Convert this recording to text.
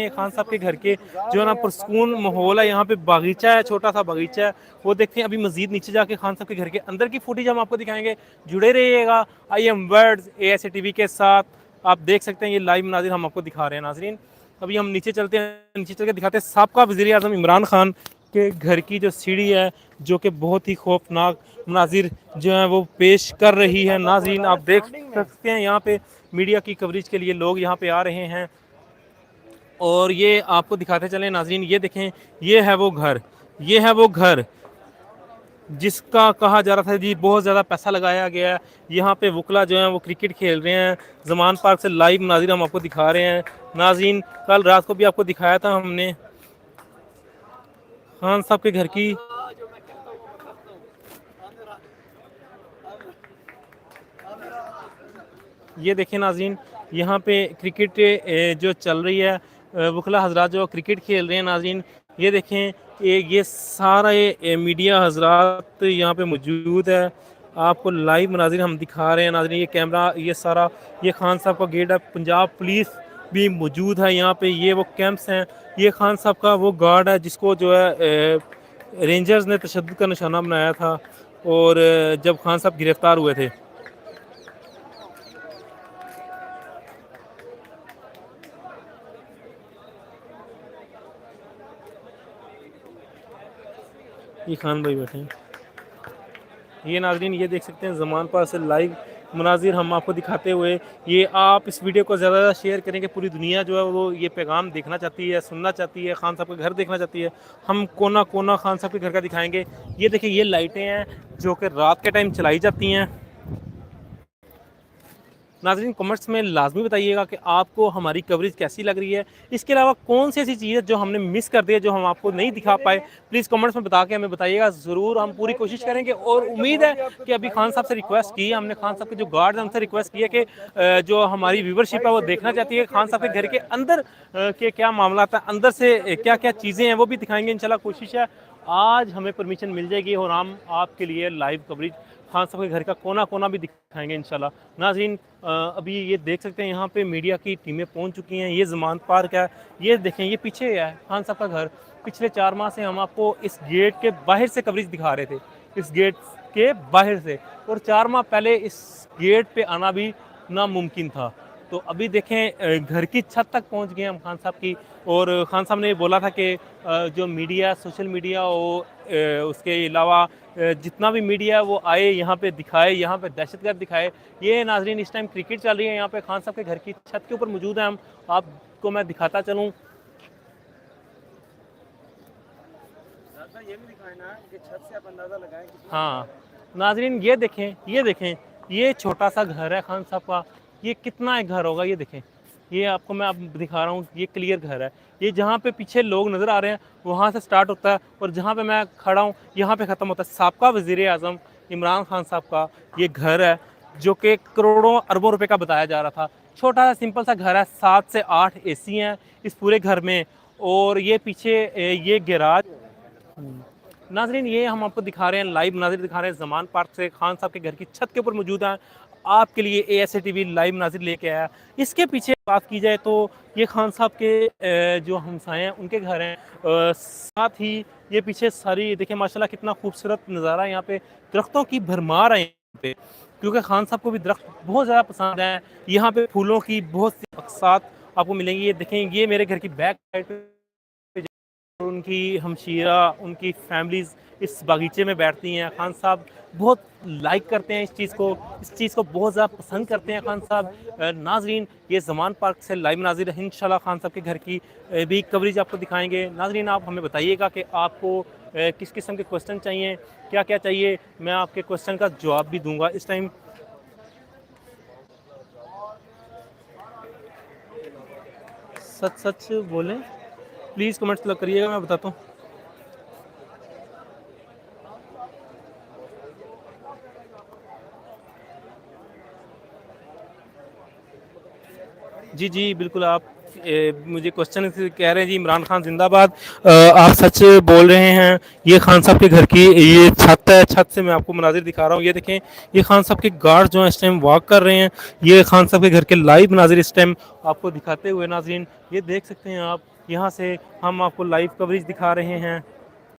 खान साहब के घर के जो है ना पुरस्कून माहौल है, यहाँ पे बागीचा है, छोटा सा बागीचा है, वो देखते हैं। अभी मजीद नीचे जाके खान साहब के घर के अंदर की फुटेज हम आपको दिखाएंगे। जुड़े रहिएगा I am words ASA TV के साथ। आप देख सकते हैं ये लाइव मनाजिर हम आपको दिखा रहे हैं नाजरीन। अभी हम नीचे चलते हैं, नीचे चल के दिखाते हैं साबका वज़ीर आज़म इमरान खान के घर की जो सीढ़ी है, जो कि बहुत ही खौफनाक मनाजिर जो है वो पेश कर रही है। नाजरीन आप देख सकते हैं यहाँ पे मीडिया की कवरेज के लिए लोग यहाँ पे आ रहे हैं, और ये आपको दिखाते चलें नाजरीन। ये देखें, ये है वो घर, ये है वो घर जिसका कहा जा रहा था जी बहुत ज़्यादा पैसा लगाया गया है। यहाँ पे वकला जो हैं वो क्रिकेट खेल रहे हैं। जमान पार्क से लाइव नाज़रीन हम आपको दिखा रहे हैं। नाज़रीन कल रात को भी आपको दिखाया था हमने खान साहब के घर की। ये देखें नाज़रीन, यहाँ पे क्रिकेट जो चल रही है, वकला हजरात जो क्रिकेट खेल रहे हैं नाज़रीन। ये देखें, ये सारा मीडिया हजरात यहाँ पे मौजूद है। आपको लाइव मनाजिर हम दिखा रहे हैं नाज़रीन। ये कैमरा, ये सारा, ये खान साहब का गेट है। पंजाब पुलिस भी मौजूद है यहाँ पे। ये वो कैंप्स हैं। ये खान साहब का वो गार्ड है जिसको जो है रेंजर्स ने तशद्दुद का निशाना बनाया था, और जब खान साहब गिरफ्तार हुए थे। ये खान भाई बैठे हैं। ये नाजरीन ये देख सकते हैं ज़मान पार से लाइव मनाजिर हम आपको दिखाते हुए। ये आप इस वीडियो को ज़्यादा ज़्यादा शेयर करेंगे। पूरी दुनिया जो है वो ये पैगाम देखना चाहती है, सुनना चाहती है, खान साहब का घर देखना चाहती है। हम कोना कोना खान साहब के घर का दिखाएंगे। ये देखिए, ये लाइटें हैं जो कि रात के टाइम चलाई जाती हैं। नाज़रीन कमेंट्स में लाजमी बताइएगा कि आपको हमारी कवरेज कैसी लग रही है। इसके अलावा कौन सी ऐसी चीज़ है जो हमने मिस कर दी है, जो हम आपको नहीं दिखा पाए। प्लीज़ कमेंट्स में बता के हमें बताइएगा। ज़रूर हम पूरी कोशिश करेंगे, और उम्मीद है कि अभी खान साहब से रिक्वेस्ट की है हमने, खान साहब के जो गार्ड हैं उनसे रिक्वेस्ट की है कि जो हमारी व्यूवरशिप है वो देखना चाहती है खान साहब के घर के अंदर के क्या मामला है, अंदर से क्या क्या चीज़ें हैं वो भी दिखाएंगे इंशाल्लाह। कोशिश है आज हमें परमिशन मिल जाएगी और हम आपके लिए लाइव कवरेज खान साहब के घर का कोना कोना भी दिखाएंगे इंशाल्लाह। नाज़रीन अभी ये देख सकते हैं यहाँ पे मीडिया की टीमें पहुँच चुकी हैं। ये ज़मान पार्क है, ये देखें, ये पीछे है खान साहब का घर। पिछले 4 माह से हम आपको इस गेट के बाहर से कवरेज दिखा रहे थे, इस गेट के बाहर से, और 4 माह पहले इस गेट पे आना भी नामुमकिन था। तो अभी देखें घर की छत तक पहुंच गए हम खान साहब की। और खान साहब ने बोला था कि जो मीडिया, सोशल मीडिया और उसके अलावा जितना भी मीडिया है वो आए यहाँ पे दिखाए, यहाँ पे दहशतगर्द दिखाए। ये नाजरीन इस टाइम क्रिकेट चल रही है, यहाँ पे खान साहब के घर की छत के ऊपर मौजूद है हम। आपको मैं दिखाता चलूँ। ये भी दिखाना कि छत से आप अंदाज़ा लगाएं। हाँ नाजरीन ये देखें, ये देखें, ये छोटा सा घर है खान साहब का। ये कितना एक घर होगा, ये देखें। ये आपको मैं अब दिखा रहा हूँ, ये क्लियर घर है। ये जहाँ पे पीछे लोग नज़र आ रहे हैं वहाँ से स्टार्ट होता है, और जहाँ पे मैं खड़ा हूँ यहाँ पे ख़त्म होता है। साबका वज़ीर आज़म इमरान खान साहब का ये घर है, जो कि करोड़ों अरबों रुपए का बताया जा रहा था। छोटा सा सिंपल सा घर है, 7 से 8 AC हैं इस पूरे घर में। और ये पीछे ये गैराज। नाजरीन ये हम आपको दिखा रहे हैं, लाइव नाजिर दिखा रहे हैं ज़मान पार्क से। खान साहब के घर की छत के ऊपर मौजूद हैं आपके लिए ASA TV लाइव नाजिर लेके आया। इसके पीछे बात की जाए तो ये खान साहब के जो हमसाए हैं उनके घर हैं। साथ ही ये पीछे सारी देखिए माशाल्लाह कितना खूबसूरत नज़ारा है। यहाँ पे दरख्तों की भरमार है यहाँ पे, क्योंकि खान साहब को भी दरख्त बहुत ज़्यादा पसंद है। यहाँ पे फूलों की बहुत सी अक़सात आपको मिलेंगी। ये देखें, ये मेरे घर की बैक साइड, उनकी हमशीरा, उनकी फैमिलीज़ इस बागीचे में बैठती हैं। खान साहब बहुत लाइक करते हैं इस चीज़ को, इस चीज़ को बहुत ज़्यादा पसंद करते हैं खान साहब। नाजरीन ये ज़मान पार्क से लाइव नाजिर इंशाल्लाह खान साहब के घर की भी कवरेज आपको दिखाएंगे। नाजरीन आप हमें बताइएगा कि आपको किस किस्म के क्वेश्चन चाहिए, क्या क्या चाहिए, मैं आपके क्वेश्चन का जवाब भी दूँगा इस टाइम। सच सच बोलें प्लीज़, कमेंट्स लग करिएगा, मैं बताता हूँ। जी जी बिल्कुल, आप मुझे क्वेश्चन कह रहे हैं जी, इमरान खान जिंदाबाद। आप सच बोल रहे हैं। ये खान साहब के घर की ये छत है, छत से मैं आपको मनाजिर दिखा रहा हूँ। ये देखें, ये खान साहब के गार्ड जो है इस टाइम वॉक कर रहे हैं। ये खान साहब के घर के लाइव मनाजिर इस टाइम आपको दिखाते हुए नाजरीन, ये देख सकते हैं आप। यहाँ से हम आपको लाइव कवरेज दिखा रहे हैं।